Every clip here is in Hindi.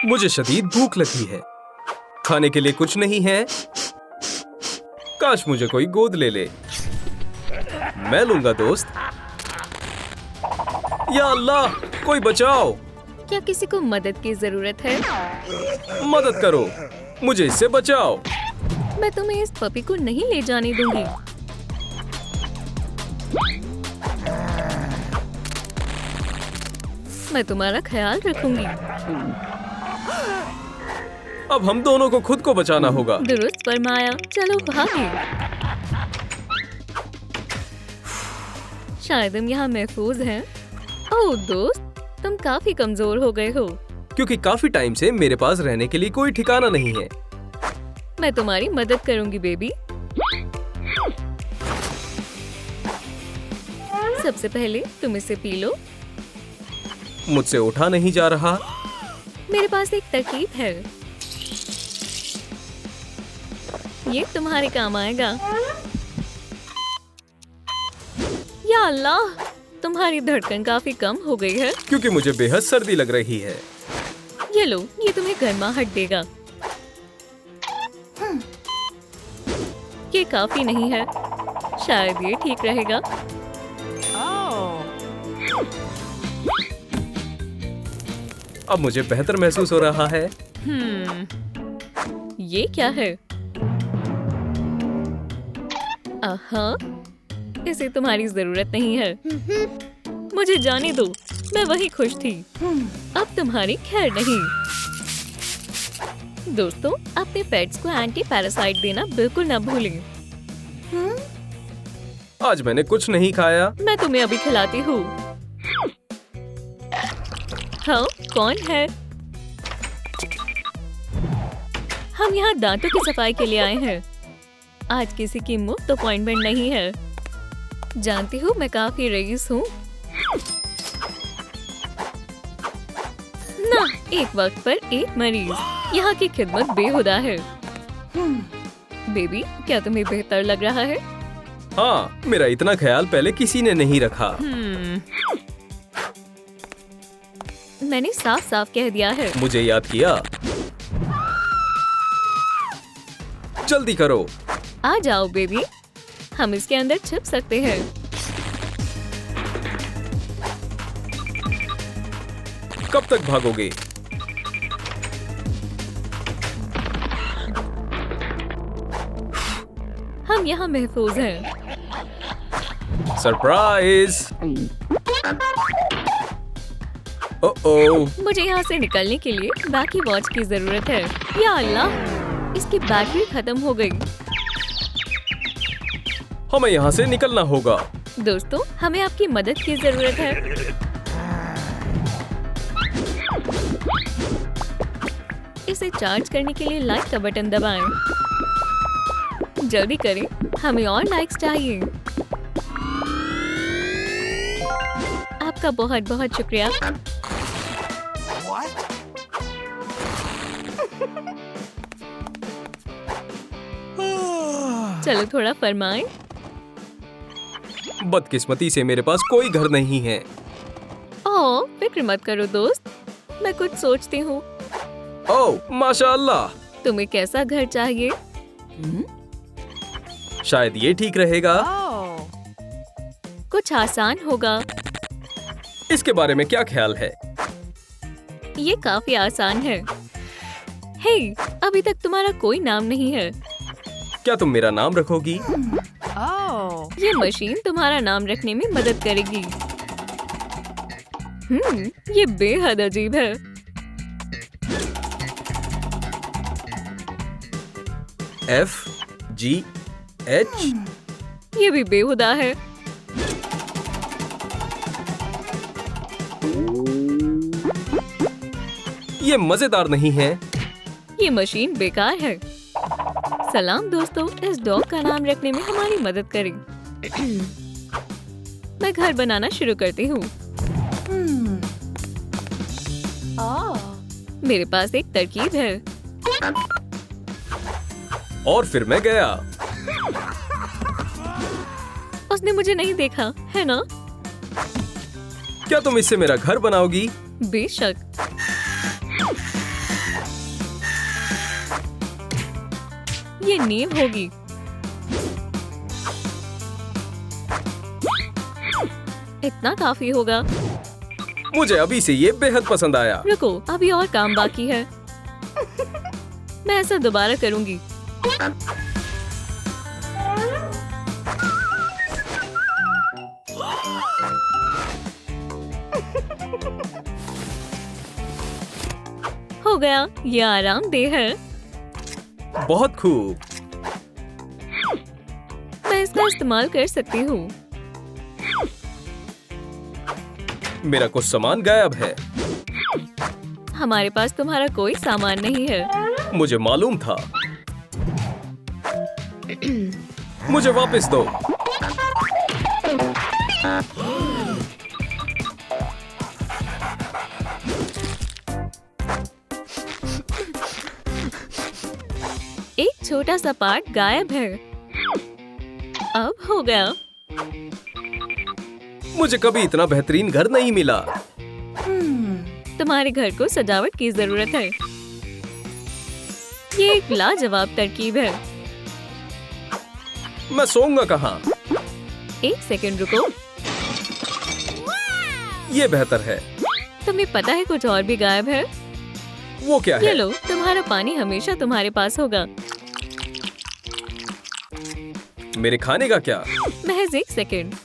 मुझे शदीद भूख लगी है। खाने के लिए कुछ नहीं है। काश मुझे कोई गोद ले ले। मैं लूंगा दोस्त। या अल्लाह, कोई बचाओ। क्या किसी को मदद की जरूरत है? मदद करो, मुझे इससे बचाओ। मैं तुम्हें इस पपी को नहीं ले जाने दूंगी। मैं तुम्हारा ख्याल रखूंगी। अब हम दोनों को खुद को बचाना होगा। दुरुस्त फरमाया। चलो भागे। शायद हम यहाँ महफूज हैं। ओह दोस्त, तुम काफी कमजोर हो गए हो। क्योंकि काफी टाइम से मेरे पास रहने के लिए कोई ठिकाना नहीं है। मैं तुम्हारी मदद करूंगी बेबी। सबसे पहले तुम इसे पी लो। मुझसे उठा नहीं जा रहा। मेरे पास एक तरकीब है, ये तुम्हारे काम आएगा। या अल्लाह, तुम्हारी धड़कन काफी कम हो गई है। क्योंकि मुझे बेहद सर्दी लग रही है। ये लो, ये तुम्हें गर्माहट देगा। ये काफी नहीं है, शायद ये ठीक रहेगा। अब मुझे बेहतर महसूस हो रहा है। ये क्या है? आहा, इसे तुम्हारी जरूरत नहीं है। मुझे जाने दो, मैं वही खुश थी। अब तुम्हारी खैर नहीं। दोस्तों, अपने पेट्स को एंटी पैरासाइट देना बिल्कुल ना भूलें। आज मैंने कुछ नहीं खाया। मैं तुम्हें अभी खिलाती हूँ। हाँ, कौन है? हम यहाँ दांतों की सफाई के लिए आए हैं। आज किसी की मुफ्त अपॉइंटमेंट नहीं है। जानती हूँ, मैं काफी रईस हूँ ना। एक वक्त पर एक मरीज। यहाँ की खिदमत बेहुदा है। बेबी, क्या तुम्हें बेहतर लग रहा है? हाँ, मेरा इतना ख्याल पहले किसी ने नहीं रखा। मैंने साफ साफ कह दिया है। मुझे याद किया। जल्दी करो। आ जाओ बेबी, हम इसके अंदर छिप सकते हैं। कब तक भागोगे? हम यहाँ महफूज हैं। सरप्राइज! ओह, मुझे यहाँ से निकलने के लिए बैकी वॉच की जरूरत है। या अल्लाह, इसकी बैटरी खत्म हो गई। हमें यहाँ से निकलना होगा। दोस्तों, हमें आपकी मदद की जरूरत है। इसे चार्ज करने के लिए लाइक का बटन दबाएं। जल्दी करें, हमें और लाइक्स चाहिए। आपका बहुत बहुत शुक्रिया। चलो थोड़ा फरमाएं। बदकिस्मती से मेरे पास कोई घर नहीं है। ओह, फिक्र मत करो दोस्त, मैं कुछ सोचती हूँ। ओह, माशाअल्लाह। तुम्हें कैसा घर चाहिए? शायद ये ठीक रहेगा। कुछ आसान होगा। इसके बारे में क्या ख्याल है? ये काफी आसान है। हे, अभी तक तुम्हारा कोई नाम नहीं है। क्या तुम मेरा नाम रखोगी? ये मशीन तुम्हारा नाम रखने में मदद करेगी। ये बेहद अजीब है। FGH? ये भी बेहुदा है। ये मजेदार नहीं है। ये मशीन बेकार है। सलाम दोस्तों, इस डॉग का नाम रखने में हमारी मदद करें। मैं घर बनाना शुरू करती हूँ। मेरे पास एक तरकीब है। और फिर मैं गया। उसने मुझे नहीं देखा, है ना? क्या तुम इससे मेरा घर बनाओगी? बेशक। ये नींव होगी। इतना काफी होगा। मुझे अभी से ये बेहद पसंद आया। रुको, अभी और काम बाकी है। मैं ऐसा दोबारा करूंगी। हो गया, ये आरामदेह है। बहुत खूब। मैं इसका इस्तेमाल कर सकती हूँ। मेरा कुछ सामान गायब है। हमारे पास तुम्हारा कोई सामान नहीं है। मुझे मालूम था। मुझे वापस दो। एक छोटा सा पार्ट गायब है। अब हो गया। मुझे कभी इतना बेहतरीन घर नहीं मिला। तुम्हारे घर को सजावट की जरूरत है। ये एक लाजवाब तरकीब है। मैं सोऊंगा कहाँ? एक सेकंड रुको। ये बेहतर है। तुम्हें पता है कुछ और भी गायब है? वो क्या ये है? लो, तुम्हारा पानी हमेशा तुम्हारे पास होगा। मेरे खाने का क्या? महज एक सेकंड।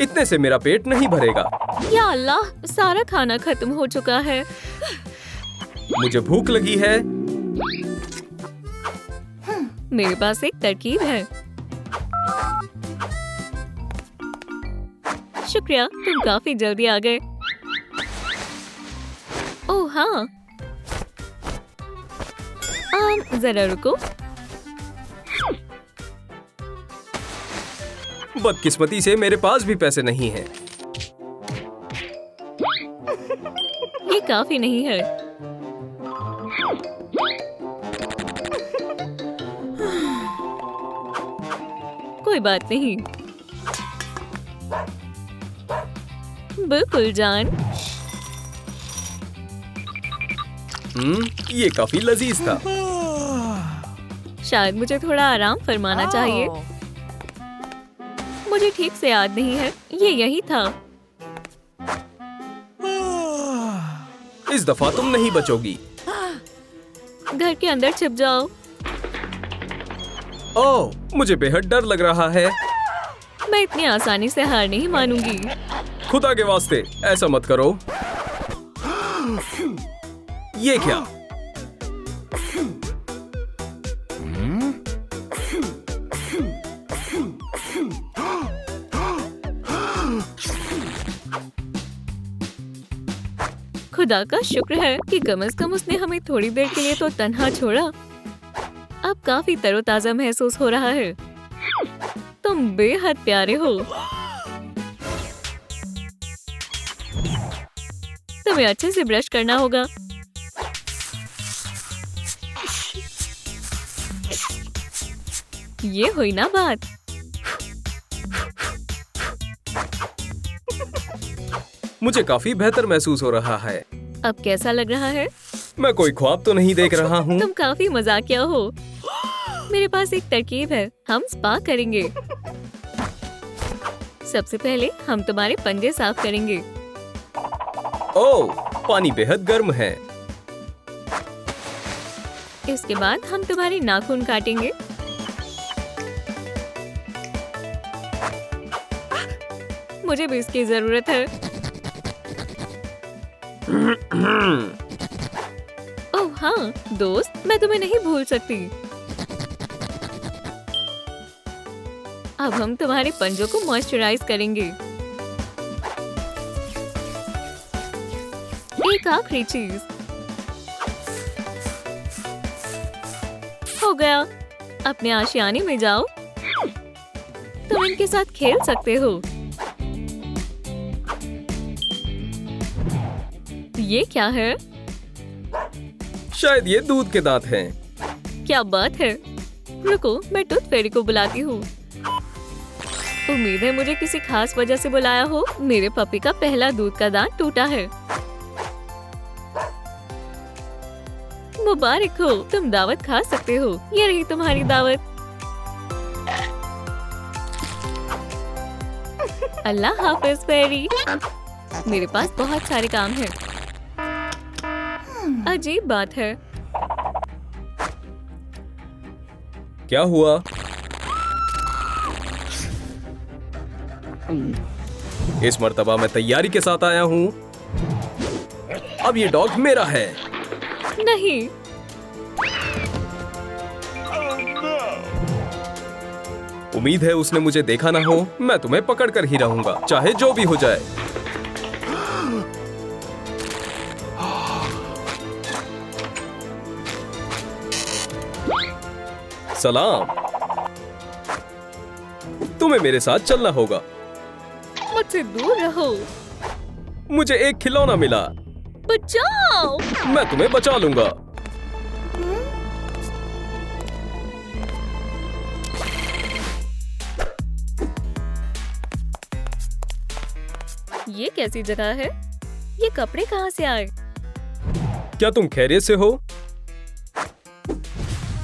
इतने से मेरा पेट नहीं भरेगा। या अल्लाह, सारा खाना खत्म हो चुका है। मुझे भूख लगी है। मेरे पास एक तरकीब है। शुक्रिया, तुम काफी जल्दी आ गए। ओह हाँ, जरा रुको। बदकिस्मती से मेरे पास भी पैसे नहीं हैं। ये काफी नहीं है। कोई बात नहीं। बिल्कुल जान। ये काफी लजीज था। शायद मुझे थोड़ा आराम फरमाना चाहिए। मुझे ठीक से याद नहीं है। ये यही था। इस दफा तुम नहीं बचोगी। घर के अंदर छिप जाओ। ओह, मुझे बेहद डर लग रहा है। मैं इतनी आसानी से हार नहीं मानूंगी। खुदा के वास्ते ऐसा मत करो। ये क्या? खुदा का शुक्र है कि कम से कम उसने हमें थोड़ी देर के लिए तो तन्हा छोड़ा। अब काफी तरोताजा महसूस हो रहा है। तुम बेहद प्यारे हो। तुम्हें अच्छे से ब्रश करना होगा। ये हुई ना बात। मुझे काफी बेहतर महसूस हो रहा है। अब कैसा लग रहा है? मैं कोई ख्वाब तो नहीं देख रहा हूँ। तुम काफी मजाकिया हो। मेरे पास एक तरकीब है। हम स्पा करेंगे। सबसे पहले हम तुम्हारे पंजे साफ करेंगे। ओह, पानी बेहद गर्म है। इसके बाद हम तुम्हारे नाखून काटेंगे। मुझे भी इसकी जरूरत है। ओह हाँ दोस्त, मैं तुम्हें नहीं भूल सकती। अब हम तुम्हारे पंजों को मॉइस्चराइज करेंगे। एक आखिरी चीज। हो गया। अपने आशियाने में जाओ। तुम इनके साथ खेल सकते हो। ये क्या है? शायद ये दूध के दांत हैं। क्या बात है। रुको, मैं टूथ फेरी को बुलाती हूँ। उम्मीद है मुझे किसी खास वजह से बुलाया हो। मेरे पपी का पहला दूध का दांत टूटा है। मुबारक हो, तुम दावत खा सकते हो। ये रही तुम्हारी दावत। अल्लाह हाफिज फेरी। मेरे पास बहुत सारे काम हैं। अजीब बात है। क्या हुआ? इस मर्तबा मैं तैयारी के साथ आया हूँ। अब ये डॉग मेरा है। नहीं, उम्मीद है उसने मुझे देखा ना हो। मैं तुम्हें पकड़ कर ही रहूंगा, चाहे जो भी हो जाए। सलाम। तुम्हें मेरे साथ चलना होगा। मुझसे दूर रहो। मुझे एक खिलौना मिला। बचाओ। मैं तुम्हें बचा लूंगा। ये कैसी जगह है? ये कपड़े कहाँ से आए? क्या तुम खैरियत से हो?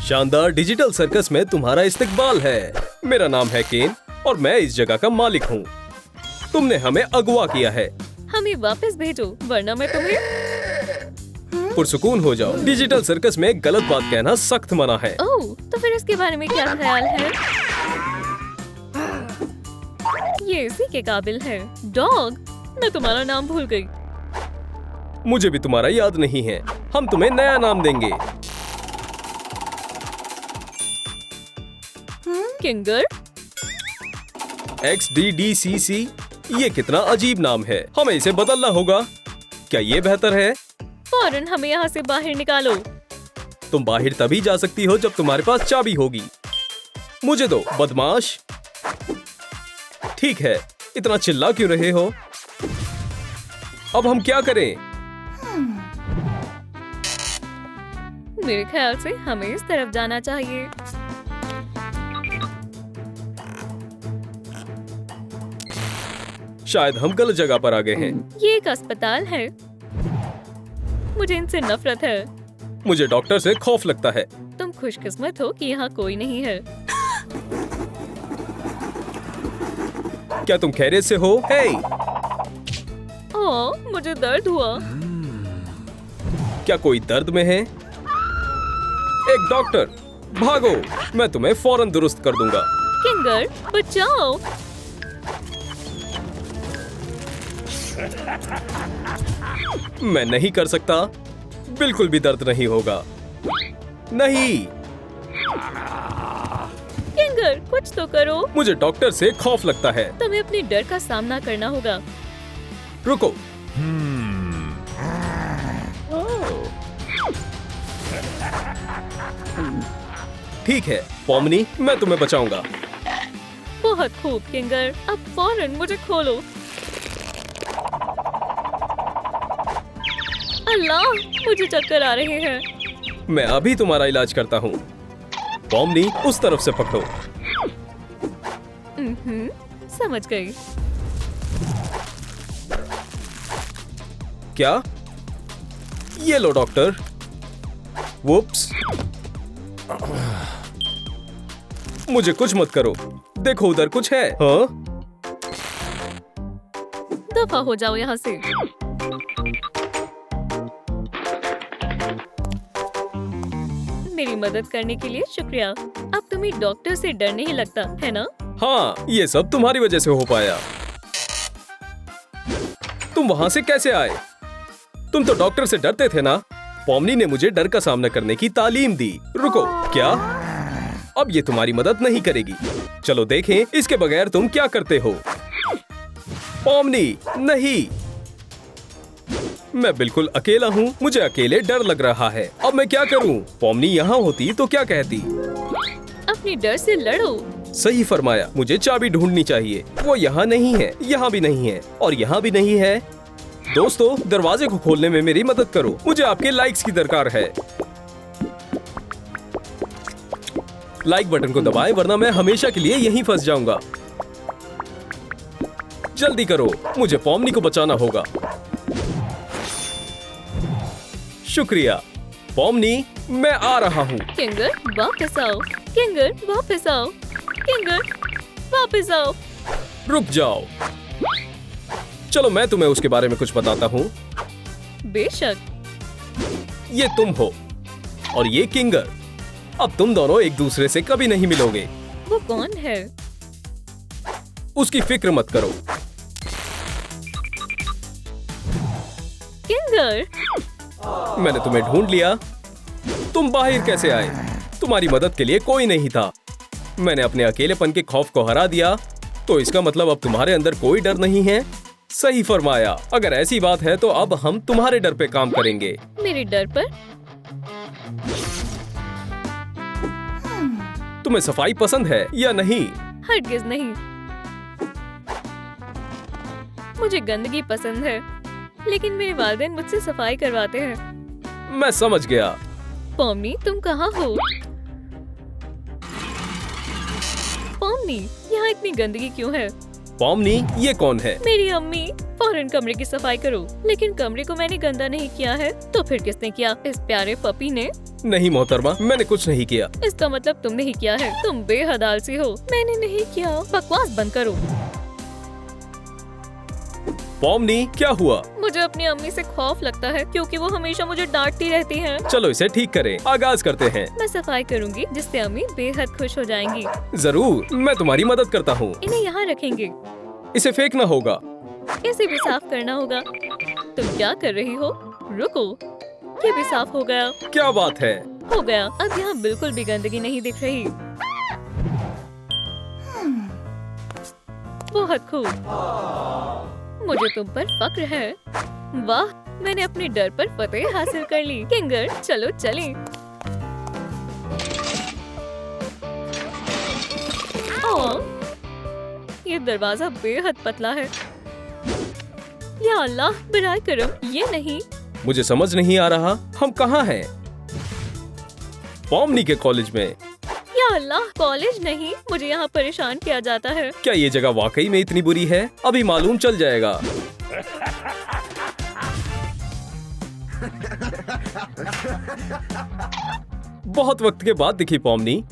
शानदार डिजिटल सर्कस में तुम्हारा इस्तकबाल है। मेरा नाम है केन और मैं इस जगह का मालिक हूँ। तुमने हमें अगवा किया है। हमें वापस भेजो, वरना मैं तुम्हें। पुरसुकून हो जाओ। डिजिटल सर्कस में गलत बात कहना सख्त मना है। ओह, तो फिर इसके बारे में क्या ख्याल है? ये इसी के काबिल है। डॉग, मैं तुम्हारा नाम भूल गई। मुझे भी तुम्हारा याद नहीं है। हम तुम्हें नया नाम देंगे। किंगर। XDDCC। ये कितना अजीब नाम है। हमें इसे बदलना होगा। क्या ये बेहतर है? फौरन हमें यहाँ से बाहर निकालो। तुम बाहर तभी जा सकती हो जब तुम्हारे पास चाबी होगी। मुझे दो, बदमाश। ठीक है, इतना चिल्ला क्यों रहे हो? अब हम क्या करें? मेरे ख्याल से हमें इस तरफ जाना चाहिए। शायद हम गलत जगह पर आ गए हैं। ये एक अस्पताल है। मुझे इनसे नफरत है। मुझे डॉक्टर से खौफ लगता है। तुम खुशकिस्मत हो कि यहाँ कोई नहीं है। क्या तुम खैरियत से हो? हे! ओह, मुझे दर्द हुआ। क्या कोई दर्द में है? एक डॉक्टर, भागो! मैं तुम्हें फौरन दुरुस्त कर दूंगा। किंगर, बचाओ। मैं नहीं कर सकता। बिल्कुल भी दर्द नहीं होगा। नहीं। किंगर, कुछ तो करो। मुझे डॉक्टर से खौफ लगता है। तुम्हें अपने डर का सामना करना होगा। रुको। ठीक है पॉमनी, मैं तुम्हें बचाऊंगा। बहुत खूब किंगर, अब फौरन मुझे खोलो। अल्लाह, मुझे चक्कर आ रहे हैं। मैं अभी तुम्हारा इलाज करता हूँ। पॉमनी, उस तरफ से पकड़ो। समझ गई। क्या? ये लो डॉक्टर। वुप्स। मुझे कुछ मत करो। देखो उधर कुछ है। हाँ? दफा हो जाओ यहाँ से। मेरी मदद करने के लिए शुक्रिया। अब तुम्हें डॉक्टर से डर नहीं लगता है ना? हाँ, ये सब तुम्हारी वजह से हो पाया। तुम वहां से कैसे आए? तुम तो डॉक्टर से डरते थे ना? पॉमनी ने मुझे डर का सामना करने की तालीम दी। रुको, क्या? अब ये तुम्हारी मदद नहीं करेगी। चलो देखें इसके बगैर तुम क्या करते हो। पॉमनी, नहीं। मैं बिल्कुल अकेला हूँ। मुझे अकेले डर लग रहा है। अब मैं क्या करूँ? पॉमनी यहाँ होती तो क्या कहती? अपने डर से लड़ो। सही फरमाया। मुझे चाबी ढूंढनी चाहिए। वो यहाँ नहीं है, यहाँ भी नहीं है और यहाँ भी नहीं है। दोस्तों, दरवाजे को खोलने में मेरी मदद करो। मुझे आपके लाइक्स की दरकार है। लाइक बटन को दबाएं, वरना मैं हमेशा के लिए यहीं फंस जाऊंगा। जल्दी करो, मुझे पॉमनी को बचाना होगा। शुक्रिया पॉमनी, मैं आ रहा हूँ। किंगर वापस आओ, किंगर वापस आओ, किंगर वापस आओ। रुक जाओ, चलो मैं तुम्हें उसके बारे में कुछ बताता हूँ। बेशक। ये तुम हो और ये किंगर। अब तुम दोनों एक दूसरे से कभी नहीं मिलोगे। वो कौन है? उसकी फिक्र मत करो। किंगर, मैंने तुम्हें ढूंढ लिया। तुम बाहर कैसे आए? तुम्हारी मदद के लिए कोई नहीं था। मैंने अपने अकेलेपन के खौफ को हरा दिया, तो इसका मतलब अब तुम्हारे अंदर कोई डर नहीं है। सही फरमाया। अगर ऐसी बात है तो अब हम तुम्हारे डर पे काम करेंगे। मेरे डर पर? तुम्हें सफाई पसंद है या नहीं? हरगिज नहीं। मुझे गंदगी पसंद है, लेकिन मेरे वालिदैन मुझसे सफाई करवाते हैं। मैं समझ गया। पॉमनी, तुम कहाँ हो? पॉमनी, यहाँ इतनी गंदगी क्यों है? पॉमनी, ये कौन है? मेरी अम्मी। फौरन कमरे की सफाई करो। लेकिन कमरे को मैंने गंदा नहीं किया है, तो फिर किसने किया? इस प्यारे पपी ने। नहीं मोहतरमा, मैंने कुछ नहीं किया। इसका मतलब तुमने ही किया है। तुम बेहद आलसी हो। मैंने नहीं किया। बकवास बंद करो। पॉमनी, क्या हुआ? मुझे अपनी अम्मी से खौफ लगता है, क्योंकि वो हमेशा मुझे डांटती रहती हैं। चलो इसे ठीक करें। आगाज करते हैं। मैं सफाई करूंगी, जिससे अम्मी बेहद खुश हो जाएंगी। जरूर, मैं तुम्हारी मदद करता हूँ। इन्हें यहाँ रखेंगे। इसे फेंकना होगा। इसे भी साफ करना होगा। तुम क्या कर रही हो? रुको, ये भी साफ हो गया। क्या बात है? हो गया। अब यहाँ बिल्कुल भी गंदगी नहीं दिख रही। बहुत खूब। मुझे तुम पर फक्र है। वाह, मैंने अपने डर पर फतेह हासिल कर ली। किंगर, चलो चलें। ओह, ये दरवाजा बेहद पतला है। या अल्लाह, बराए करम, ये नहीं। मुझे समझ नहीं आ रहा, हम कहाँ हैं? पॉमनी के कॉलेज में। या अल्लाह, कॉलेज नहीं, मुझे यहाँ परेशान किया जाता है। क्या ये जगह वाकई में इतनी बुरी है? अभी मालूम चल जाएगा। बहुत वक्त के बाद दिखी पॉमनी।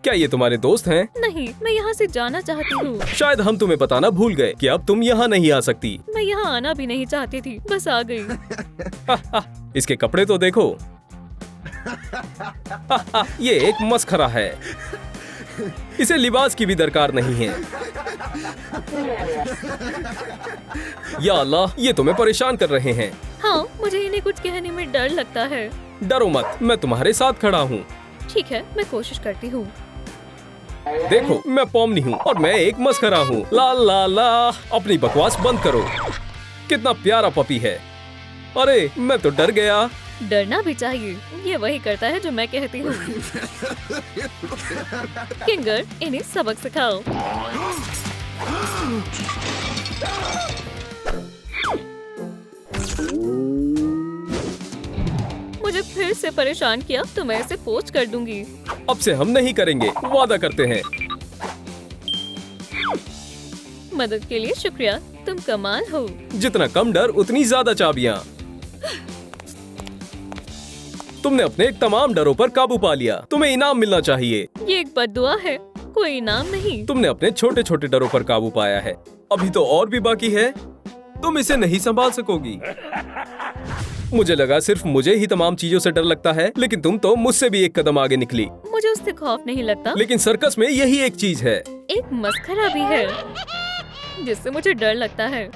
क्या ये तुम्हारे दोस्त हैं? नहीं, मैं यहाँ से जाना चाहती हूँ। शायद हम तुम्हें बताना भूल गए कि अब तुम यहाँ नहीं आ सकती। मैं यहाँ आना भी नहीं चाहती थी, बस आ गई। इसके कपड़े तो देखो। ये एक मस्खरा है। इसे लिबास की भी दरकार नहीं है। या अल्लाह, ये तुम्हें परेशान कर रहे हैं। हाँ, मुझे इन्हें कुछ कहने में डर लगता है। डरो मत, मैं तुम्हारे साथ खड़ा हूँ। ठीक है, मैं कोशिश करती हूँ। देखो, मैं पॉमनी हूँ और मैं एक मस्खरा हूँ। ला ला ला, अपनी बकवास बंद करो। कितना प्यारा पपी है। अरे, मैं तो डर गया। डरना भी चाहिए, ये वही करता है जो मैं कहती हूँ। किंगर, इन्हें सबक सिखाओ। मुझे फिर से परेशान किया तो मैं इसे पोस्ट कर दूंगी। अब से हम नहीं करेंगे, वादा करते हैं। मदद के लिए शुक्रिया, तुम कमाल हो। जितना कम डर उतनी ज्यादा चाबियां। तुमने अपने तमाम डरों पर काबू पा लिया। तुम्हें इनाम मिलना चाहिए। ये एक बद्दुआ है, कोई इनाम नहीं। तुमने अपने छोटे छोटे डरों पर काबू पाया है। अभी तो और भी बाकी है। तुम इसे नहीं संभाल सकोगी। मुझे लगा सिर्फ मुझे ही तमाम चीजों से डर लगता है, लेकिन तुम तो मुझसे भी एक कदम आगे निकली। मुझे उससे खौफ नहीं लगता। लेकिन सर्कस में यही एक चीज है। एक मस्खरा भी है, जिससे मुझे डर लगता है।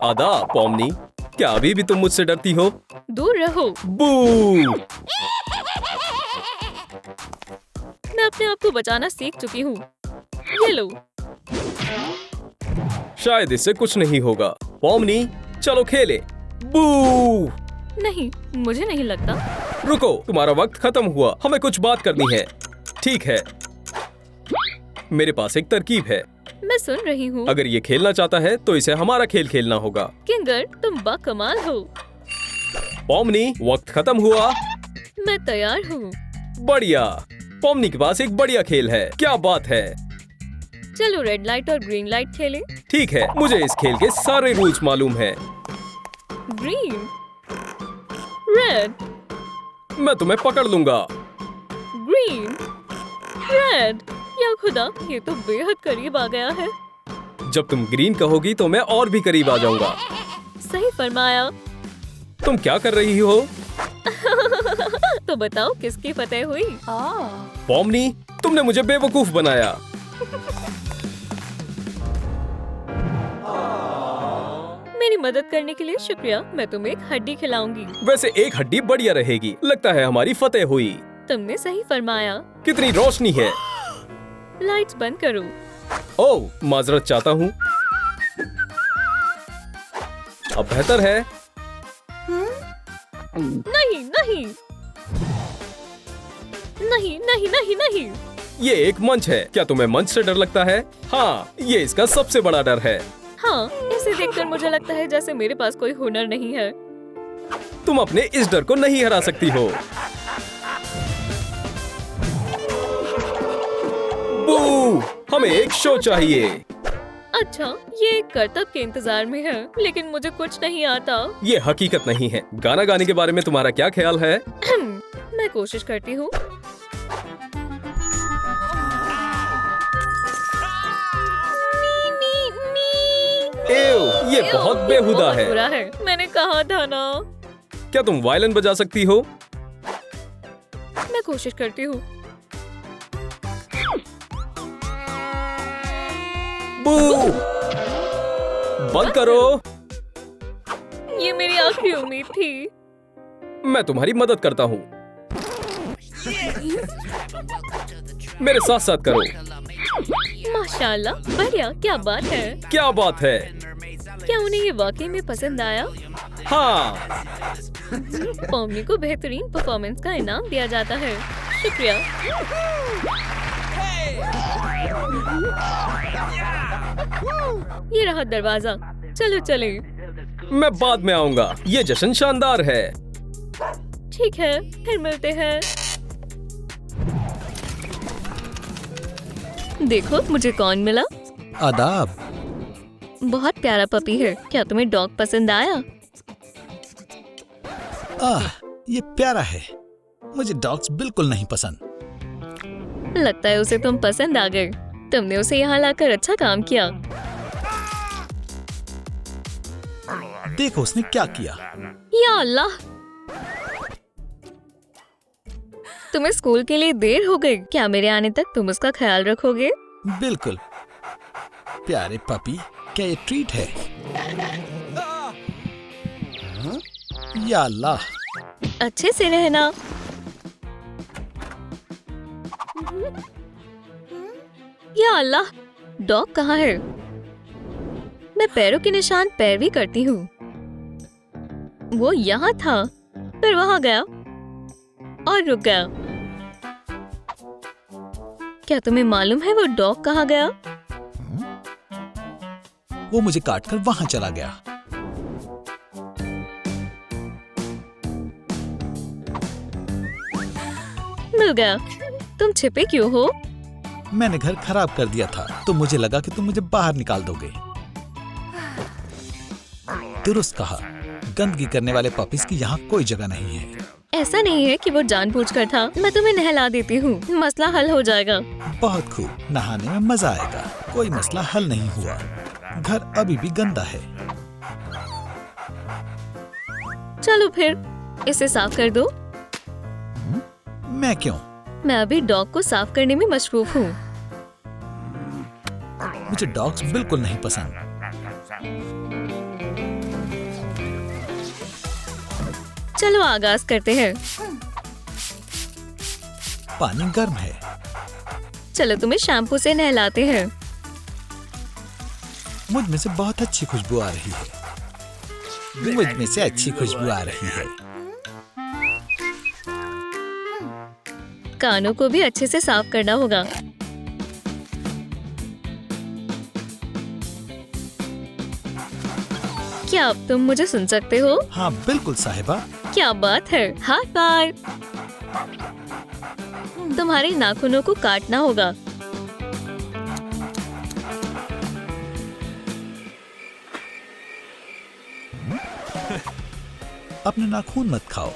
आदाब पॉमनी, क्या अभी भी तुम मुझसे डरती हो? दूर रहो। बू! मैं अपने आप को बचाना सीख चुकी हूँ। ये लो। शायद इससे कुछ नहीं होगा। पॉमनी, चलो खेले। बू! नहीं, मुझे नहीं लगता। रुको, तुम्हारा वक्त खत्म हुआ। हमें कुछ बात करनी है। ठीक है, मेरे पास एक तरकीब है। मैं सुन रही हूँ। अगर ये खेलना चाहता है तो इसे हमारा खेल खेलना होगा। किंगर, तुम बाकमाल हो। पॉमनी, वक्त खत्म हुआ। मैं तैयार हूँ। बढ़िया। पॉमनी के पास एक बढ़िया खेल है। क्या बात है। चलो रेड लाइट और ग्रीन लाइट खेलें। ठीक है, मुझे इस खेल के सारे रूल्स मालूम हैं। ग्रीन, रेड, मैं तुम्हें पकड़ लूंगा। Green, red. या खुदा, ये तो बेहद करीब आ गया है। जब तुम ग्रीन कहोगी तो मैं और भी करीब आ जाऊंगा। सही फरमाया। तुम क्या कर रही हो? तो बताओ किसकी फतेह हुई? पॉमनी, तुमने मुझे बेवकूफ बनाया। मेरी मदद करने के लिए शुक्रिया। मैं तुम्हें एक हड्डी खिलाऊंगी। वैसे एक हड्डी बढ़िया रहेगी। लगता है हमारी फतेह हुई। तुमने सही फरमाया। कितनी रोशनी है। लाइट्स बंद करो। ओह, माजरत चाहता हूँ। अब बेहतर है। नहीं नहीं नहीं नहीं नहीं नहीं। ये एक मंच है। क्या तुम्हें मंच से डर लगता है? हाँ, ये इसका सबसे बड़ा डर है। हाँ, इसे देखकर मुझे लगता है जैसे मेरे पास कोई हुनर नहीं है। तुम अपने इस डर को नहीं हरा सकती हो। बू! हमें एक शो चाहिए। अच्छा, ये एक करतब के इंतजार में है, लेकिन मुझे कुछ नहीं आता। ये हकीकत नहीं है। गाना गाने के बारे में तुम्हारा क्या ख्याल है? मैं कोशिश करती हूँ। ये बहुत बेहुदा है। बुरा है। मैंने कहा था ना। क्या तुम वायलिन बजा सकती हो? मैं कोशिश करती हूँ। बू! बंद करो। ये मेरी आखिरी उम्मीद थी। मैं तुम्हारी मदद करता हूँ। मेरे साथ साथ करो। माशाल्लाह, बढ़िया। क्या बात है। क्या बात है। क्या उन्हें ये वाकई में पसंद आया? हाँ। पॉमनी को बेहतरीन परफॉर्मेंस का इनाम दिया जाता है। शुक्रिया। ये रहा दरवाजा। चलो चले। मैं बाद में आऊंगा। ये जश्न शानदार है। ठीक है, फिर मिलते हैं। देखो मुझे कौन मिला। आदाब। बहुत प्यारा पपी है। क्या तुम्हें डॉग पसंद आया? ये प्यारा है। मुझे डॉग्स बिल्कुल नहीं पसंद। लगता है उसे तुम पसंद आ गए। तुमने उसे यहाँ लाकर अच्छा काम किया। देखो उसने क्या किया। या अल्लाह, तुम्हें स्कूल के लिए देर हो गई। क्या मेरे आने तक तुम उसका ख्याल रखोगे? बिल्कुल। प्यारे पपी, क्या ये ट्रीट है? या अल्लाह। अच्छे से रहना। या अल्लाह, डॉग कहाँ है? मैं पैरों के निशान पैरवी करती हूँ। वो यहाँ था, फिर वहाँ गया और रुक गया। क्या तुम्हें मालूम है वो डॉग कहाँ गया? वो मुझे काटकर वहाँ चला गया। मिल गया। तुम छिपे क्यों हो? मैंने घर खराब कर दिया था, तो मुझे लगा कि तुम मुझे बाहर निकाल दोगे। दुरुस्त कहा। गंदगी करने वाले पपीज की यहाँ कोई जगह नहीं है। ऐसा नहीं है कि वो जानबूझकर था। मैं तुम्हें नहला देती हूँ, मसला हल हो जाएगा। बहुत खूब, नहाने में मजा आएगा। कोई मसला हल नहीं हुआ। घर अभी भी गंदा है। चलो फिर इसे साफ कर दो। मैं क्यों? मैं अभी डॉग को साफ करने में मशरूफ हूँ। मुझे डॉग्स बिल्कुल नहीं पसंद। चलो आगाज करते हैं। पानी गर्म है। चलो तुम्हें शैम्पू से नहलाते हैं। मुझ में से बहुत अच्छी खुशबू आ रही है। मुझ में से अच्छी खुशबू आ रही है। कानों को भी अच्छे से साफ करना होगा। क्या अब तुम मुझे सुन सकते हो? हाँ बिल्कुल साहिबा। क्या बात है। High five. तुम्हारे नाखूनों को काटना होगा। अपने नाखून मत खाओ।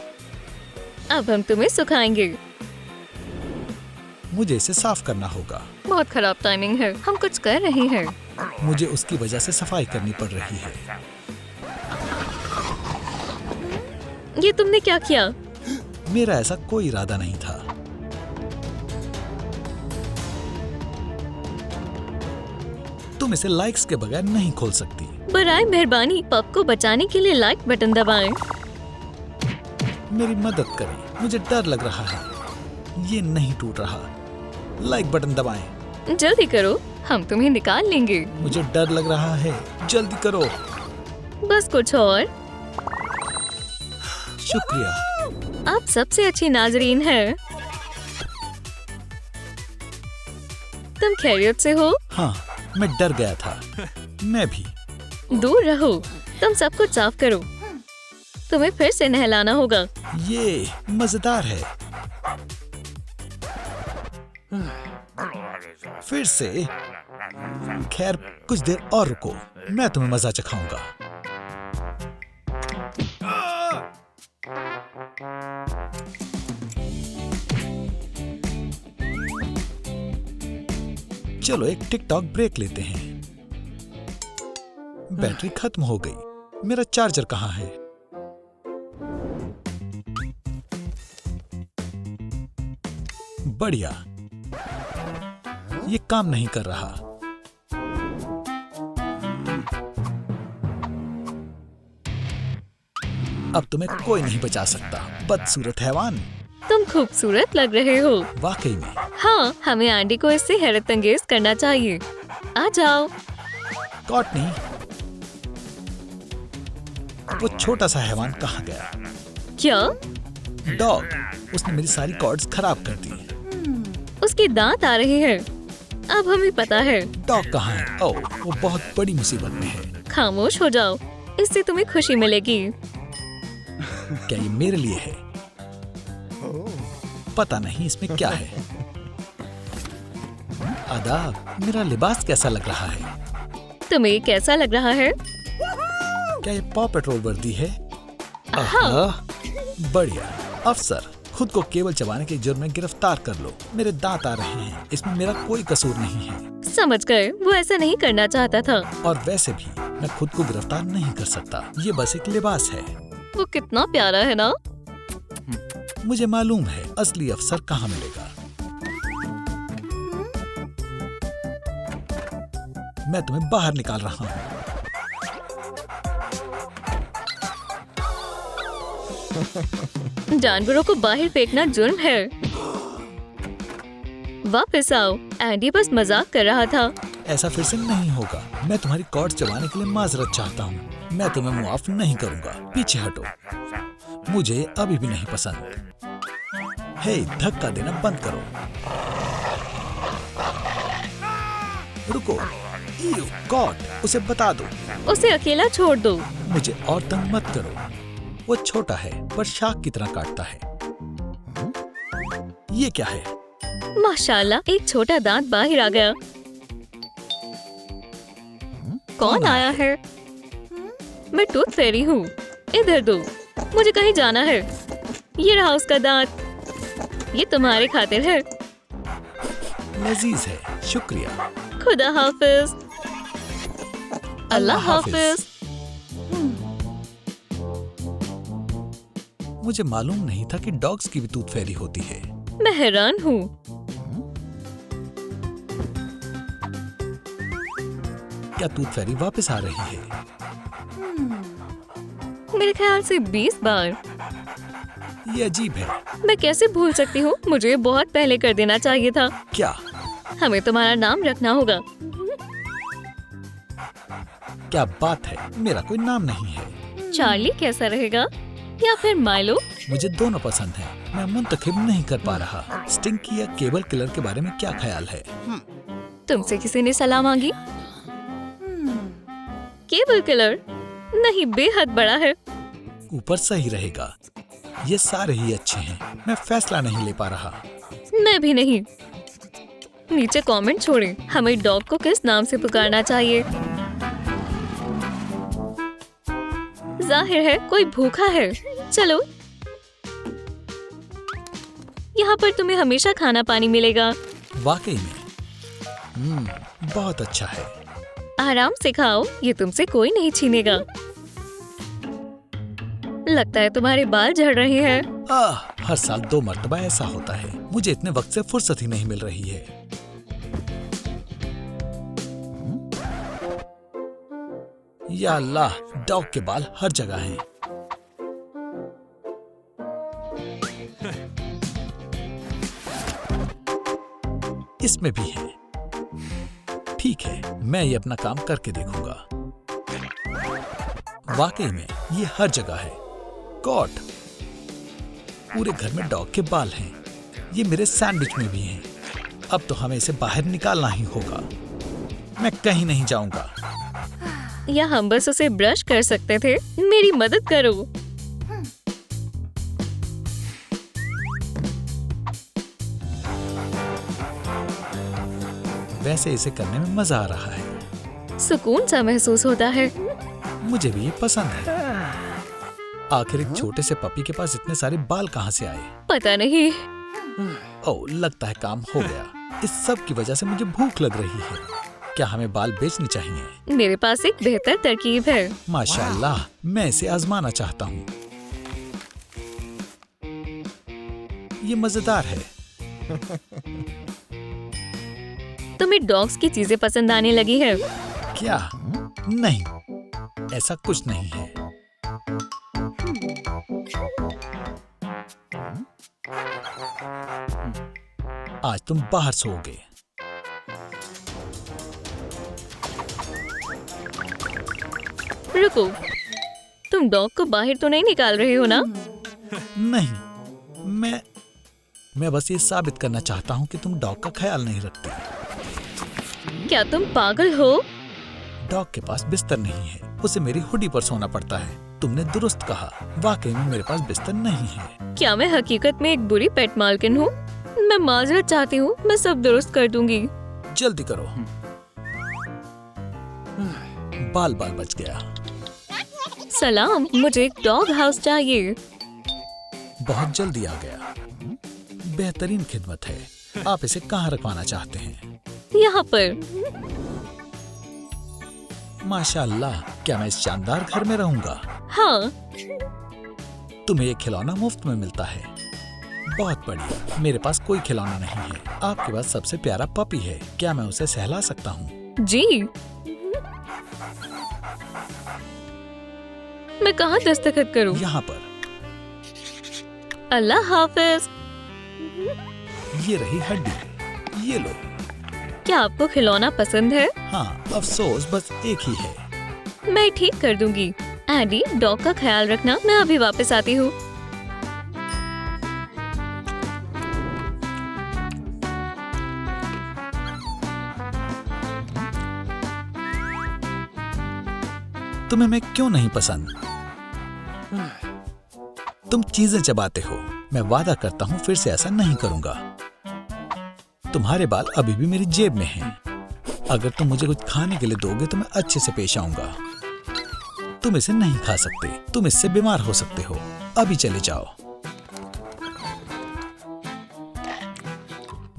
अब हम तुम्हें सुखाएंगे। मुझे इसे साफ करना होगा। बहुत खराब टाइमिंग है, हम कुछ कर रहे हैं। मुझे उसकी वजह से सफाई करनी पड़ रही है। ये तुमने क्या किया? मेरा ऐसा कोई इरादा नहीं था। तुम इसे लाइक्स के बगैर नहीं खोल सकती। बराए मेहरबानी पप को बचाने के लिए लाइक बटन दबाएं। मेरी मदद करें, मुझे डर लग रहा है। ये नहीं टूट रहा। लाइक बटन दबाएं। जल्दी करो, हम तुम्हें निकाल लेंगे। मुझे डर लग रहा है, जल्दी करो। बस कुछ और। शुक्रिया। आप सबसे अच्छी नाजरीन हैं। तुम खैरियत से हो? हाँ, मैं डर गया था। मैं भी। दूर रहो, तुम सब कुछ साफ करो। तुम्हें फिर से नहलाना होगा। ये मजेदार है। फिर से। खैर, कुछ देर और रुको, मैं तुम्हें मजा चखाऊंगा। चलो एक टिकटॉक ब्रेक लेते हैं। बैटरी खत्म हो गई। मेरा चार्जर कहाँ है? बढ़िया। ये काम नहीं कर रहा। अब तुम्हें कोई नहीं बचा सकता, बदसूरत हैवान। तुम खूबसूरत लग रहे हो। वाकई में। हाँ, हमें आंटी को इससे हैरत अंगेज करना चाहिए। आ जाओ। कॉटनी, वो छोटा सा हैवान कहाँ गया? क्या? डॉग। उसने मेरी सारी कॉर्ड्स खराब कर दी। उसके दांत आ रहे हैं। अब हमें पता है। डॉग कहाँ है? ओह, वो बहुत बड़ी मुसीबत में है। खामोश हो जाओ, इससे तुम्हें खुशी मिलेगी। क्या ये मेरे लिए है? पता नहीं इसमें क्या है। आदाब, मेरा लिबास कैसा लग रहा है? तुम्हें कैसा लग रहा है? क्या ये पॉ पेट्रोल वर्दी है? हाँ। बढ़िया। अफसर, खुद को केबल चबाने के जुर्म में गिरफ्तार कर लो। मेरे दांत आ रहे हैं, इसमें मेरा कोई कसूर नहीं है। समझ गए, वो ऐसा नहीं करना चाहता था। और वैसे भी मैं खुद को गिरफ्तार नहीं कर सकता। ये बस एक लिबास है। वो कितना प्यारा है ना? मुझे मालूम है असली अफसर कहाँ मिलेगा। मैं तुम्हें बाहर निकाल रहा हूँ। जानवरों को बाहर फेंकना जुर्म है। वापस आओ, एंडी बस मजाक कर रहा था। ऐसा फिर से नहीं होगा। मैं तुम्हारी कॉर्ड चबाने के लिए माजरत चाहता हूँ। मैं तुम्हें मुआफ नहीं करूँगा। पीछे हटो, मुझे अभी भी नहीं पसंद। हे, धक्का देना बंद करो। रुको। गॉड, उसे बता दो। उसे अकेला छोड़ दो। मुझे और तंग मत करो। वो छोटा है पर शाख की तरह काटता है। ये क्या है? माशाल्लाह, एक छोटा दांत बाहर आ गया। कौन आया है? मैं टूथ फेरी हूँ। इधर दो, मुझे कहीं जाना है। ये रहा उसका दांत। ये तुम्हारे खातिर है। लजीज है, शुक्रिया। खुदा हाफिज। अल्लाह हाफिज। मुझे मालूम नहीं था कि डॉग्स की भी टूथ फेरी होती है। मैं हैरान हूँ। क्या टूथ फेरी वापस आ रही है? मेरे ख्याल से 20 बार। ये अजीब है। मैं कैसे भूल सकती हूँ? मुझे ये बहुत पहले कर देना चाहिए था। क्या? हमें तुम्हारा नाम रखना होगा। क्या बात है, मेरा कोई नाम नहीं है। चार्ली कैसा रहेगा या फिर माइलो? मुझे दोनों पसंद हैं। मैं मुंतखब नहीं कर पा रहा। स्टिंकी या केबल किलर के बारे में क्या ख्याल है? तुमसे किसी ने सलाह मांगी? केबल किलर नहीं, बेहद बड़ा है। ऊपर सही रहेगा। ये सारे ही अच्छे हैं। मैं फैसला नहीं ले पा रहा। मैं भी नहीं। नीचे कमेंट छोड़ें, हमें डॉग को किस नाम से पुकारना चाहिए। जाहिर है कोई भूखा है। चलो, यहाँ पर तुम्हें हमेशा खाना पानी मिलेगा। वाकई में बहुत अच्छा है। आराम से खाओ, ये तुमसे कोई नहीं छीनेगा। लगता है तुम्हारे बाल झड़ रहे हैं। हर साल 2 मर्तबा ऐसा होता है। मुझे इतने वक्त से फुर्सत ही नहीं मिल रही है। या अल्लाह, डॉग के बाल हर जगह हैं। इसमें भी है। ठीक है, मैं ये अपना काम करके देखूंगा। वाकई में ये हर जगह है। गॉड, पूरे घर में डॉग के बाल हैं। ये मेरे सैंडविच में भी हैं। अब तो हमें इसे बाहर निकालना ही होगा। मैं कहीं नहीं जाऊंगा। या हम बस उसे ब्रश कर सकते थे। मेरी मदद करो। वैसे इसे करने में मजा आ रहा है। सुकून सा महसूस होता है। मुझे भी ये पसंद है। आखिर एक छोटे से पपी के पास इतने सारे बाल कहाँ से आए? पता नहीं। ओह, लगता है काम हो गया। इस सब की वजह से मुझे भूख लग रही है। क्या हमें बाल बेचने चाहिए? मेरे पास एक बेहतर तरकीब है। माशाल्लाह, मैं इसे आजमाना चाहता हूँ। ये मजेदार है। तुम्हें डॉग्स की चीजें पसंद आने लगी है? क्या? नहीं, ऐसा कुछ नहीं है। आज तुम बाहर सोओगे। रुको, तुम डॉग को बाहर तो नहीं निकाल रहे हो ना? नहीं, मैं बस ये साबित करना चाहता हूँ कि तुम डॉग का ख्याल नहीं रखती। क्या तुम पागल हो? डॉग के पास बिस्तर नहीं है। उसे मेरी हुडी पर सोना पड़ता है। तुमने दुरुस्त कहा। वाकई में मेरे पास बिस्तर नहीं है। क्या मैं हकीकत में एक बुरी पेट मालकिन हूँ? मैं माजरत चाहती हूँ। मैं सब दुरुस्त कर दूंगी। जल्दी करो। बाल बच गया। सलाम, मुझे एक डॉग हाउस चाहिए। बहुत जल्दी आ गया। बेहतरीन खिदमत है। आप इसे कहाँ रखवाना चाहते हैं? यहाँ पर। माशाल्लाह, क्या मैं इस शानदार घर में रहूंगा? हाँ। तुम्हें ये खिलौना मुफ्त में मिलता है। बहुत बढ़िया। मेरे पास कोई खिलौना नहीं है। आपके पास सबसे प्यारा पपी है। क्या मैं उसे सहला सकता हूँ? जी। मैं कहाँ दस्तखत करूँ? यहाँ पर। अल्लाह हाफिज। ये रही हड्डी। ये लो। क्या आपको खिलौना पसंद है? हाँ, अफसोस बस एक ही है। मैं ठीक कर दूंगी। एडी, डॉग का ख्याल रखना। मैं अभी वापस आती हूँ। तुम्हें मैं क्यों नहीं पसंद? तुम चीजें चबाते हो। मैं वादा करता हूँ फिर से ऐसा नहीं करूंगा। तुम्हारे बाल अभी भी मेरी जेब में हैं। अगर तुम मुझे कुछ खाने के लिए दोगे तो मैं अच्छे से पेश आऊंगा। तुम इसे नहीं खा सकते। तुम इससे बीमार हो सकते हो। अभी चले जाओ।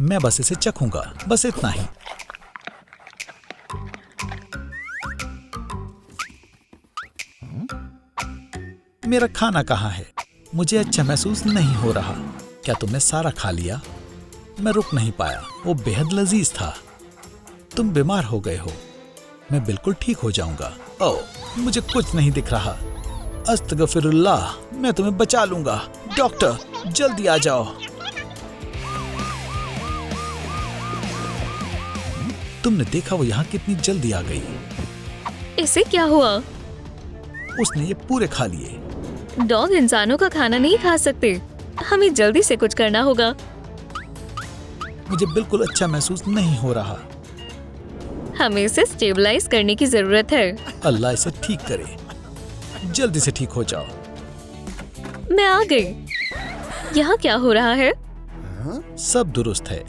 मैं बस इसे चखूंगा, बस इतना ही। मेरा खाना कहाँ है? मुझे अच्छा महसूस नहीं हो रहा। क्या तुमने सारा खा लिया? मैं रुक नहीं पाया। वो बेहद लजीज था। तुम बीमार हो गए हो। मैं बिल्कुल ठीक हो जाऊंगा। ओह, मुझे कुछ नहीं दिख रहा। अस्तगफिरुल्लाह, मैं तुम्हें बचा लूंगा। डॉक्टर, जल्दी आ जाओ। तुमने देखा वो यहाँ कितनी जल्दी आ गई। इसे क्या हुआ? उसने ये पूरे खा लिए। डॉग इंसानों का खाना नहीं खा सकते। हमें जल्दी से कुछ करना होगा। मुझे बिल्कुल अच्छा महसूस नहीं हो रहा। हमें इसे स्टेबलाइज करने की जरूरत है। अल्लाह इसे ठीक करे। जल्दी से ठीक हो जाओ। मैं आ गई। यहाँ क्या हो रहा है? सब दुरुस्त है।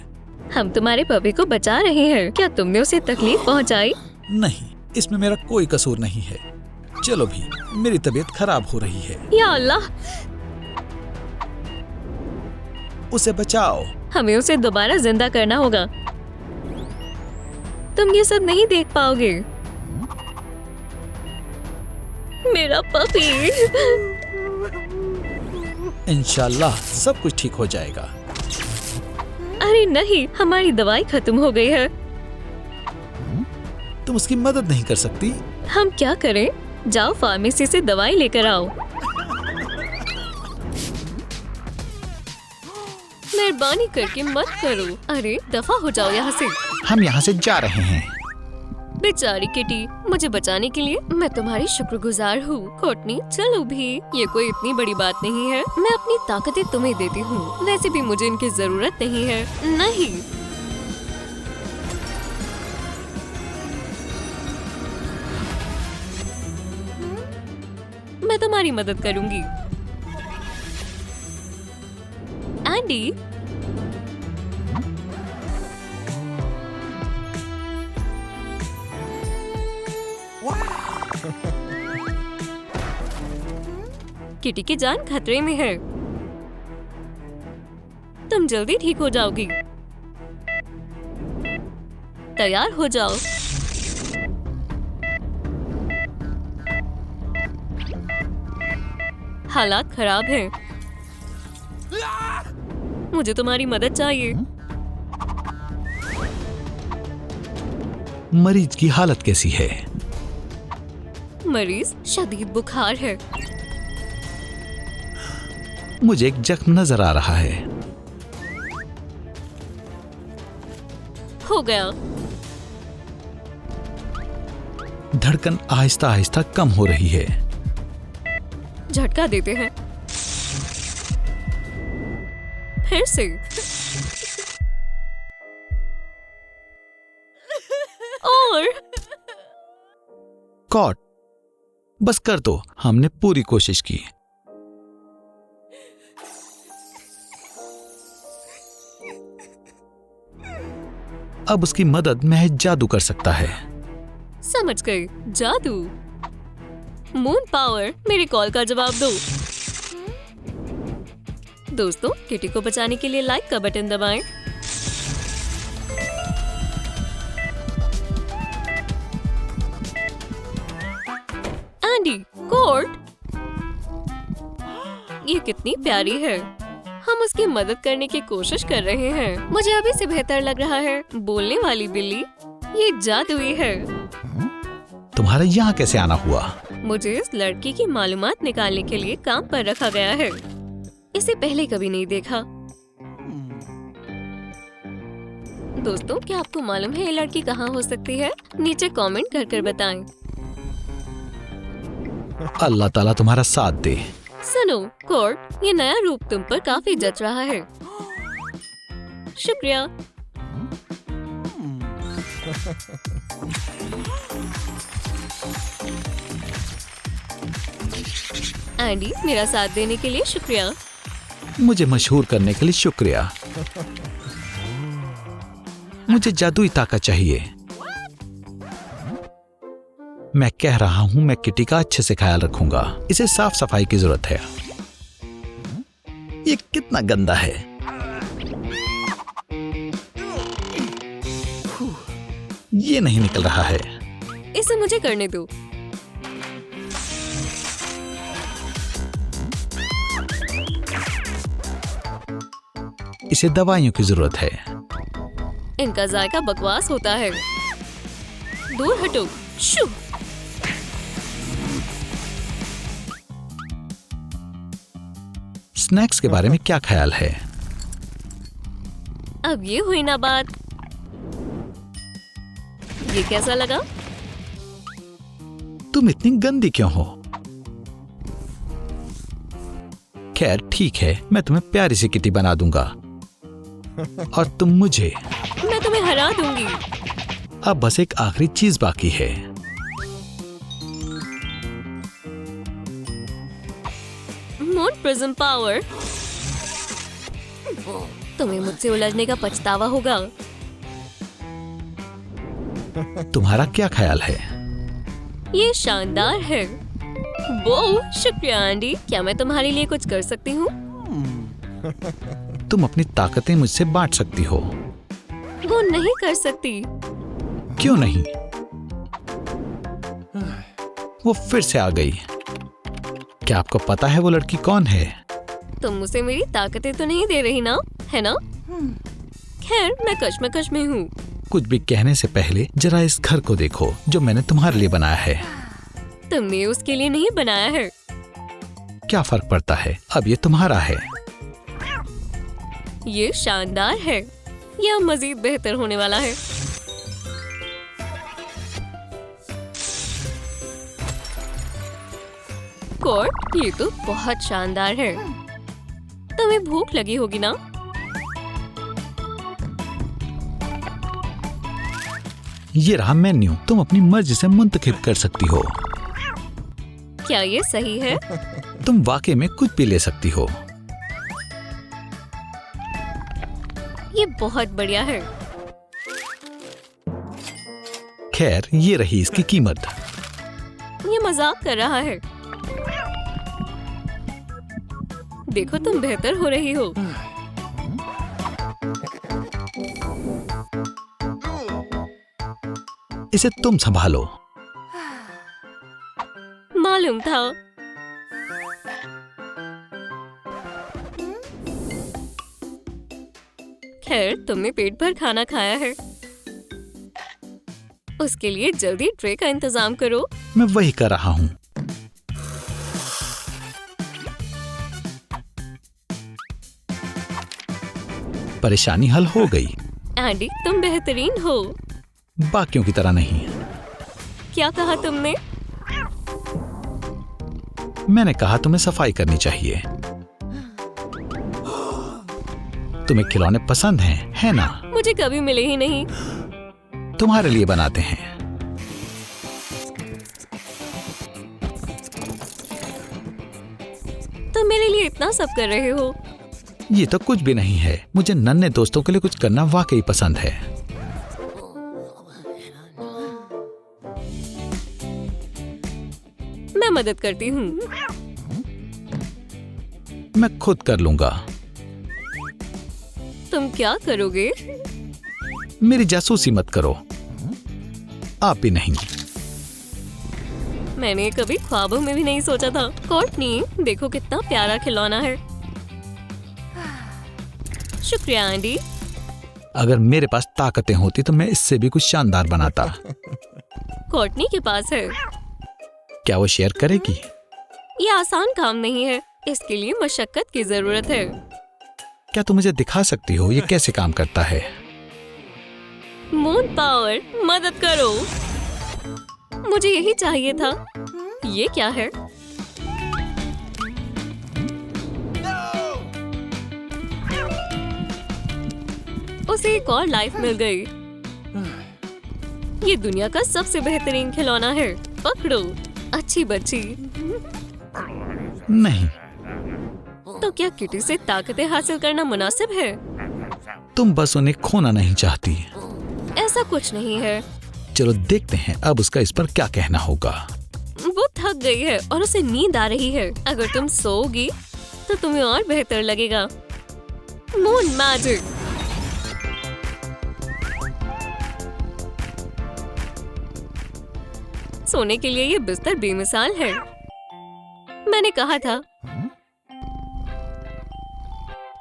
हम तुम्हारे पपी को बचा रहे हैं। क्या तुमने उसे तकलीफ पहुँचाई? नहीं, इसमें मेरा कोई कसूर नहीं है। चलो भी, मेरी तबीयत खराब हो रही है। या अल्लाह, उसे बचाओ। हमें उसे दोबारा जिंदा करना होगा। तुम ये सब नहीं देख पाओगे। मेरा पपी। इंशाल्लाह सब कुछ ठीक हो जाएगा। अरे नहीं, हमारी दवाई खत्म हो गई है। तुम उसकी मदद नहीं कर सकती? हम क्या करें? जाओ फार्मेसी से दवाई लेकर आओ। मेहरबानी करके मत करो। अरे दफा हो जाओ यहाँ से। हम यहाँ से जा रहे हैं। बेचारी किटी, मुझे बचाने के लिए मैं तुम्हारी शुक्रगुजार हूँ। कोर्टनी, चलो भी, ये कोई इतनी बड़ी बात नहीं है। मैं अपनी ताकतें तुम्हें देती हूँ। वैसे भी मुझे इनकी जरूरत नहीं है। नहीं, मैं तुम्हारी मदद करूंगी। एंडी, किटी की जान खतरे में है। तुम जल्दी ठीक हो जाओगी। तैयार हो जाओ। हालात खराब हैं। मुझे तुम्हारी मदद चाहिए। मरीज की हालत कैसी है? मरीज शदीद बुखार है। मुझे एक जख्म नजर आ रहा है। हो गया। धड़कन आहिस्ता आहिस्ता कम हो रही है। झटका देते हैं। फिर से। और कॉट, बस कर दो, हमने पूरी कोशिश की। अब उसकी मदद महज जादू कर सकता है। समझ गए, जादू। मून पावर, मेरी कॉल का जवाब दो। दोस्तों, किटी को बचाने के लिए लाइक का बटन दबाएं। एंडी, कोर्ट, ये कितनी प्यारी है। हम उसकी मदद करने की कोशिश कर रहे हैं। मुझे अभी से बेहतर लग रहा है। बोलने वाली बिल्ली, ये जादुई है। तुम्हारा यहाँ कैसे आना हुआ? मुझे इस लड़की की मालूमात निकालने के लिए काम पर रखा गया है। इसे पहले कभी नहीं देखा। दोस्तों, क्या आपको मालूम है ये लड़की कहाँ हो सकती है? नीचे कमेंट कर बताएं। अल्लाह ताला तुम्हारा साथ दे। सुनो कोर्ट, ये नया रूप तुम पर काफी जच रहा है। शुक्रिया। एंडी, मेरा साथ देने के लिए शुक्रिया। मुझे मशहूर करने के लिए शुक्रिया। मुझे जादुई ताकत चाहिए। मैं कह रहा हूं, मैं किटी का अच्छे से ख्याल रखूंगा। इसे साफ सफाई की जरूरत है। ये कितना गंदा है। ये नहीं निकल रहा है। इसे मुझे करने दो। इसे दवाइयों की जरूरत है। इनका जायका बकवास होता है। दूर हटो। शू। स्नैक्स के बारे में क्या ख्याल है? अब ये हुई ना बात। ये कैसा लगा? तुम इतनी गंदी क्यों हो? खैर ठीक है, मैं तुम्हें प्यारी सी किटी बना दूंगा और तुम मुझे। मैं तुम्हें हरा दूंगी। अब बस एक आखिरी चीज बाकी है। Moon prism power. तुम्हें मुझसे उलझने का पछतावा होगा। तुम्हारा क्या ख्याल है? ये शानदार है। वो शुक्रिया आंटी, क्या मैं तुम्हारे लिए कुछ कर सकती हूँ? तुम अपनी ताकतें मुझसे बांट सकती हो। वो नहीं कर सकती। क्यों नहीं? वो फिर से आ गई। क्या आपको पता है वो लड़की कौन है? तुम उसे मेरी ताकतें तो नहीं दे रही ना, है ना? खैर, मैं कश्मकश में हूँ। कुछ भी कहने से पहले जरा इस घर को देखो जो मैंने तुम्हारे लिए बनाया है। तुमने उसके लिए नहीं बनाया है। क्या फर्क पड़ता है, अब ये तुम्हारा है। ये शानदार है। यह मजीद बेहतर होने वाला है। कोर्ट, ये तो बहुत शानदार है। तुम्हें भूख लगी होगी ना? ये रहा मेन्यू, तुम अपनी मर्जी से मुंतखब कर सकती हो। क्या ये सही है? तुम वाकई में कुछ भी ले सकती हो। ये बहुत बढ़िया है। खैर, ये रही इसकी कीमत। ये मजाक कर रहा है। देखो, तुम बेहतर हो रही हो। इसे तुम संभालो। मालूम था। खैर, तुमने पेट भर खाना खाया है। उसके लिए जल्दी ट्रे का इंतजाम करो। मैं वही कर रहा हूँ। परेशानी हल हो गई। एंडी, तुम बेहतरीन हो। बाकियों की तरह नहीं। क्या कहा तुमने? मैंने कहा तुम्हें सफाई करनी चाहिए। तुम्हें खिलौने पसंद हैं, है ना? मुझे कभी मिले ही नहीं। तुम्हारे लिए बनाते हैं। तुम मेरे लिए इतना सब कर रहे हो। ये तो कुछ भी नहीं है। मुझे नन्हे दोस्तों के लिए कुछ करना वाकई पसंद है। मैं मदद करती हूँ। मैं खुद कर लूंगा। तुम क्या करोगे? मेरी जासूसी मत करो। आप भी नहीं। मैंने कभी ख्वाबों में भी नहीं सोचा था। कोर्टनी, देखो कितना प्यारा खिलौना है। शुक्रिया आंटी। अगर मेरे पास ताकतें होती तो मैं इससे भी कुछ शानदार बनाता। कोर्टनी के पास है। क्या वो शेयर करेगी? ये आसान काम नहीं है। इसके लिए मशक्कत की जरूरत है। क्या तुम मुझे दिखा सकती हो ये कैसे काम करता है? मून पावर, मदद करो। मुझे यही चाहिए था। ये क्या है? उसे एक और लाइफ मिल गई। ये दुनिया का सबसे बेहतरीन खिलौना है। पकड़ो, अच्छी बच्ची। नहीं। तो क्या किटी से ताकतें हासिल करना मुनासिब है? तुम बस उन्हें खोना नहीं चाहती। ऐसा कुछ नहीं है। चलो देखते हैं अब उसका इस पर क्या कहना होगा। वो थक गई है और उसे नींद आ रही है। अगर तुम सोओगी तो तुम्हें और बेहतर लगेगा। Moon magic. सोने के लिए ये बिस्तर बेमिसाल है। मैंने कहा था।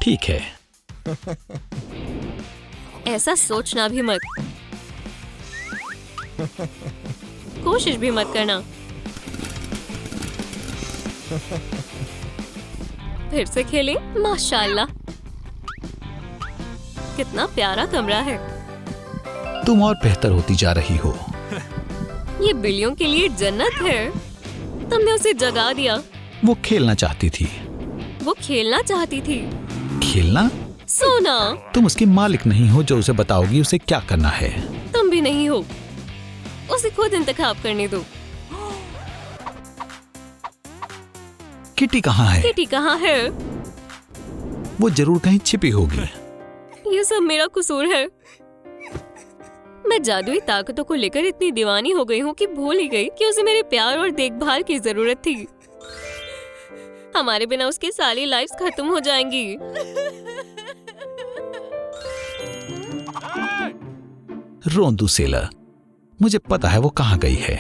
ठीक है। ऐसा सोचना भी मत। कोशिश भी मत करना। फिर से खेलें। माशाल्लाह, कितना प्यारा कमरा है। तुम और बेहतर होती जा रही हो। ये बिल्लियों के लिए जन्नत है। तुमने उसे जगा दिया। वो खेलना चाहती थी। वो खेलना चाहती थी। खेलना? सोना। तुम उसकी मालिक नहीं हो जो उसे बताओगी उसे क्या करना है। तुम भी नहीं हो। उसे खुद इंतखाब करने दो। किटी कहाँ है? किटी कहाँ है? वो जरूर कहीं छिपी होगी। ये सब मेरा कसूर है। मैं जादुई ताकतों को लेकर इतनी दीवानी हो गई हूँ कि भूल ही गई कि उसे मेरे प्यार और देखभाल की जरूरत थी। हमारे बिना उसकी सारी लाइफ्स खत्म हो जाएंगी। रोंदू सेलर, मुझे पता है वो कहाँ गई है।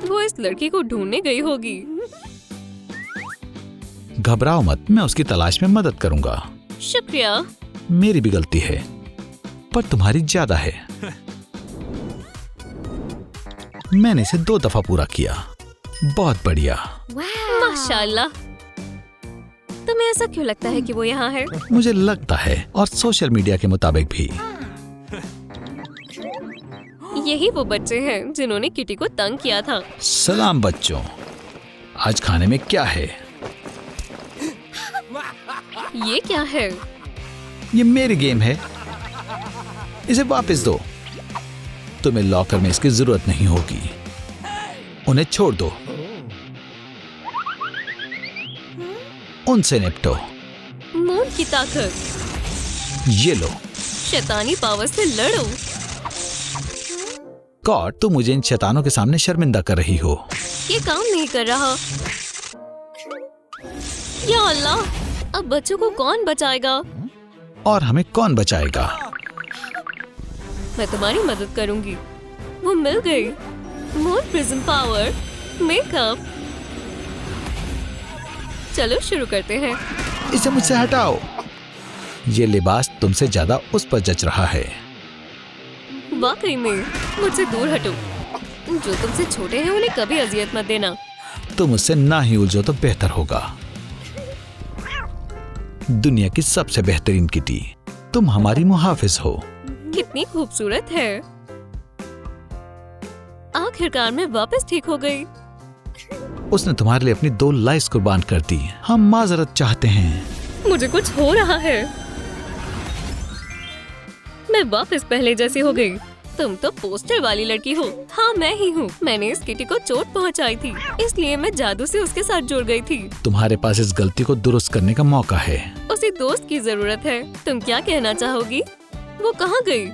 वो इस लड़की को ढूंढने गई होगी। घबराओ मत, मैं उसकी तलाश में मदद करूंगा। शुक्रिया। मेरी भी गलती है, पर तुम्हारी ज्यादा है। मैंने इसे 2 दफा पूरा किया। बहुत बढ़िया। माशाल्लाह। तुम्हें ऐसा क्यों लगता है कि वो यहाँ है? मुझे लगता है, और सोशल मीडिया के मुताबिक भी। यही वो बच्चे हैं जिन्होंने किटी को तंग किया था। सलाम बच्चों, आज खाने में क्या है? ये क्या है? ये मेरी गेम है, इसे वापस दो। तुम्हें लॉकर में इसकी जरूरत नहीं होगी। उन्हें छोड़ दो, उनसे निपटो। मून की ताकत। ये लो। शैतानी पावर से लड़ो। गॉड, तुम मुझे इन शैतानों के सामने शर्मिंदा कर रही हो। ये काम नहीं कर रहा। या अल्लाह, अब बच्चों को कौन बचाएगा? और हमें कौन बचाएगा? मैं तुम्हारी मदद करूंगी। वो मिल गई। Moon prism power, makeup. चलो शुरू करते हैं। इसे मुझसे हटाओ। ये लिबास तुमसे ज्यादा उस पर जच रहा है। वाकई में, मुझसे दूर हटो। जो तुमसे छोटे हैं उन्हें कभी अजियत मत देना। तुम उससे ना ही उलझो तो बेहतर होगा। दुनिया की सबसे बेहतरीन किटी, तुम हमारी मुहाफिज हो। कितनी खूबसूरत है। आखिरकार मैं वापस ठीक हो गई। उसने तुम्हारे लिए अपनी 2 लाइफ कुर्बान कर दी। हम माजरत चाहते हैं। मुझे कुछ हो रहा है। मैं वापस पहले जैसी हो गई। तुम तो पोस्टर वाली लड़की हो। हाँ, मैं ही हूँ। मैंने इस किटी को चोट पहुँचाई थी, इसलिए मैं जादू से उसके साथ जुड़ गई थी। तुम्हारे पास इस गलती को दुरुस्त करने का मौका है। उसे दोस्त की जरूरत है। तुम क्या कहना चाहोगी? वो कहाँ गई?